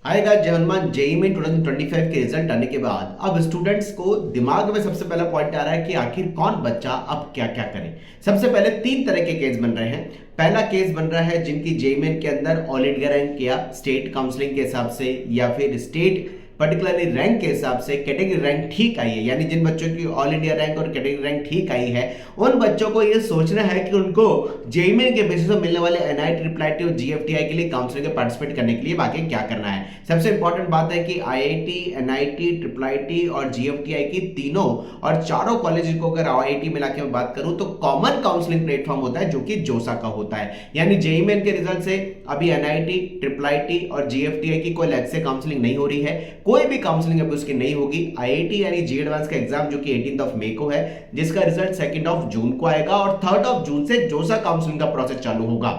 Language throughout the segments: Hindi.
हाय गाइस, जय हनुमान। जेईई में 2025 के रिजल्ट आने के बाद अब स्टूडेंट्स को दिमाग में सबसे पहला पॉइंट आ रहा है कि आखिर कौन बच्चा अब क्या क्या करे। सबसे पहले तीन तरह के केस बन रहे हैं। पहला केस बन रहा है जिनकी जेईई मेन के अंदर ऑल इंडिया रैंक या स्टेट काउंसलिंग के हिसाब से या फिर स्टेट पर्टिकुलरली रैंक के हिसाब से कैटेगरी रैंक ठीक आई है, यानी जिन बच्चों की ऑल इंडिया रैंक और कैटेगरी रैंक ठीक आई है उन बच्चों को ये सोचना है कि उनको जेईई मेन के बेसिस पर मिलने वाले एनआईटी, ट्रिपल आईटी और जीएफटीआई के लिए काउंसलिंग में पार्टिसिपेट करने के लिए बाकी क्या करना है। सबसे इंपॉर्टेंट बात है कि आईआईटी, एनआईटी, ट्रिपल आईटी और जीएफटीआई की तीनों और चारों कॉलेज को अगर आईआईटी मिला के मैं बात करूं तो कॉमन काउंसलिंग प्लेटफॉर्म होता है जो कि जोसा का होता है। यानी जेईई मेन के रिजल्ट से अभी एनआईटी, ट्रिपल आईटी और जीएफटीआई की कोई अलग से काउंसलिंग नहीं हो रही है, कोई भी काउंसलिंग अभी उसकी नहीं होगी। आईआईटी यानी जी एडवांस का एग्जाम जो कि 18 मई को है, जिसका रिजल्ट 2 जून को आएगा और 3 जून से जोसा काउंसलिंग का प्रोसेस चालू होगा।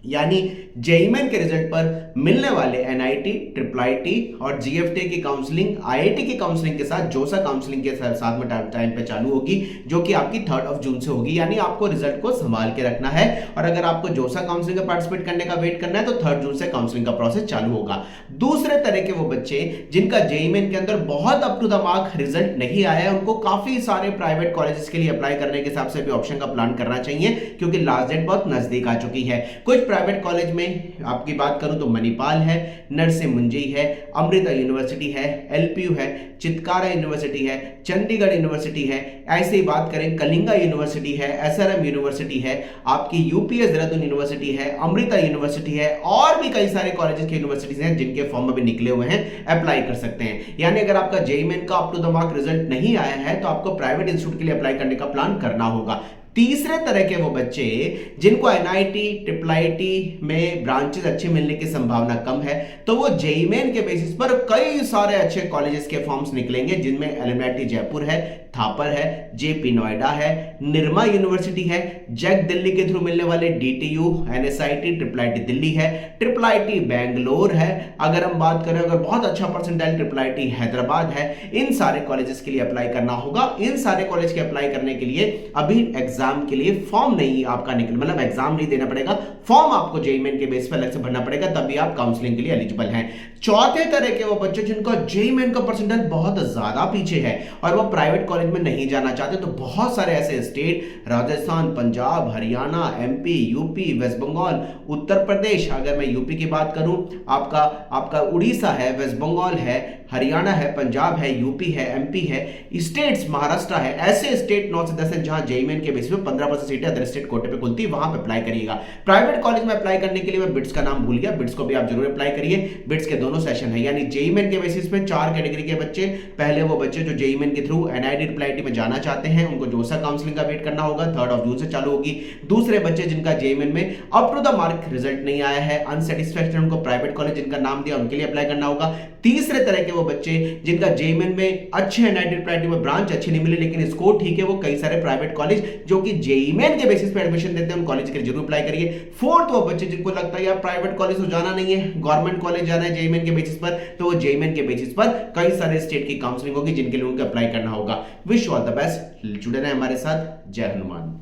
यानी जेईई मेन के रिजल्ट पर मिलने वाले एनआईटी, ट्रिपल आईटी और जीएफटी की काउंसलिंग आईआईटी की काउंसलिंग के साथ जोसा काउंसलिंग के साथ में टाइम पे चालू होगी, जो कि आपकी 3 जून से होगी। यानी आपको रिजल्ट को संभाल के रखना है और अगर आपको जोसा काउंसलिंग में पार्टिसिपेट करने का वेट करना है तो 3 जून से काउंसलिंग का प्रोसेस चालू होगा। दूसरे तरह के वो बच्चे जिनका जेईई मेन के अंदर बहुत up to the mark result नहीं आया है, उनको काफी सारे प्राइवेट कॉलेजेस के लिए अप्लाई करने के हिसाब से भी ऑप्शन का प्लान करना चाहिए, क्योंकि लास्ट डेट बहुत नजदीक आ चुकी है। कुछ प्राइवेट कॉलेज में आपकी बात करूं तो मणिपाल है, नरसिंह मुंजई है, अमृता यूनिवर्सिटी है, एलपीयू है, चितकारा यूनिवर्सिटी है, चंडीगढ़ यूनिवर्सिटी है, ऐसे ही बात करें कलिंगा यूनिवर्सिटी है, एसआरएम यूनिवर्सिटी है, आपकी यूपीएस देहरादून यूनिवर्सिटी है, अमृता यूनिवर्सिटी है और भी कई सारे कॉलेजेस की यूनिवर्सिटीज हैं जिनके फॉर्म अभी निकले हुए हैं, अप्लाई कर सकते हैं। यानी अगर आपका जेईई मेन का up to the mark result नहीं आया है तो आपको प्राइवेट इंस्टीट्यूट के लिए अप्लाई करने का प्लान करना होगा। तीसरे तरह के वो बच्चे जिनको एनआईटी, ट्रिपल आईटी में ब्रांचेस अच्छे मिलने की संभावना कम है, तो वो जेईई मेन के बेसिस पर कई सारे अच्छे कॉलेजेस के फॉर्म्स निकलेंगे, जिनमें एलएमआईटी जयपुर है, थापर है, जेपी नोएडा है, निर्मा यूनिवर्सिटी है, जैक दिल्ली के थ्रू मिलने वाले DTU, NSIT, triple IT Delhi है, ट्रिपल आईटी बैंगलोर है। अगर हम बात करें अगर बहुत अच्छा परसेंटाइल ट्रिपल आईटी हैदराबाद है। इन सारे कॉलेजेस के लिए अप्लाई करना होगा। इन सारे कॉलेज के अप्लाई करने के लिए अभी एग्जाम के लिए फॉर्म नहीं आपका निकल, मतलब एग्जाम नहीं देना पड़ेगा, फॉर्म आपको जेईई मेन के बेस पर अलग से भरना पड़ेगा, तभी आप काउंसलिंग के लिए एलिजिबल हैं। चौथे तरह के वो बच्चे जिनका जेईई मेन का परसेंटाइल बहुत ज्यादा पीछे है और वो प्राइवेट कॉलेज में नहीं जाना चाहते, तो बहुत सारे ऐसे state, Rajasthan, Punjab, Haryana, MP, UP, west Bengal, Uttar Pradesh, अगर मैं यूपी की बात करूं, आपका उड़ीसा है, वेस्ट बंगाल है, हरियाणा है, पंजाब है, यूपी है, एमपी है, स्टेट्स महाराष्ट्र है, ऐसे स्टेट 9 से 10 है जहां जेईई मेन के बेसिस पे 15% सीटें अदर स्टेट कोटे पे खुलती है, वहां पे अप्लाई करिएगा। प्राइवेट कॉलेज में अप्लाई करने के लिए मैं बिट्स का नाम भूल गया, बिट्स को भी आप जरूर अप्लाई करिए। बिट्स के दोनों सेशन है, यानी जेईई मेन के बेसिस पे 4 कैटेगरी के बच्चे। पहले वो बच्चे जो जेईई मेन के थ्रू एनआईटी, ट्रिपल आईटी में जाना चाहते हैं, उनको जोसा काउंसलिंग का वेट करना होगा, 3 जून से चालू होगी। दूसरे बच्चे जिनका जेईई मेन में up to the mark result नहीं आया है, अनसेटिस्फैक्टरी, उनको प्राइवेट कॉलेज जिनका नाम दिया उनके लिए अप्लाई करना होगा। तीसरे तरह के वो बच्चे जिनका जेईई मेन में अच्छे एनआईटी, ट्रिपल आईटी में ब्रांच अच्छी नहीं मिली लेकिन स्कोर ठीक है, वो कई सारे प्राइवेट कॉलेज जो कि जेईई मेन के बेसिस पे एडमिशन देते हैं, उन कॉलेज के लिए जरूर अप्लाई करिए। फोर्थ वो बच्चे जिनको लगता है यार प्राइवेट कॉलेज तो जाना नहीं है, गवर्नमेंट कॉलेज जाना है जेईई मेन के बेसिस पर, तो वो जेईई मेन के बेसिस पर कई सारे स्टेट की काउंसलिंग होगी जिनके लिए उनको अप्लाई करना होगा। Wish you all the best, जुड़े रहें हमारे साथ। जय हनुमान।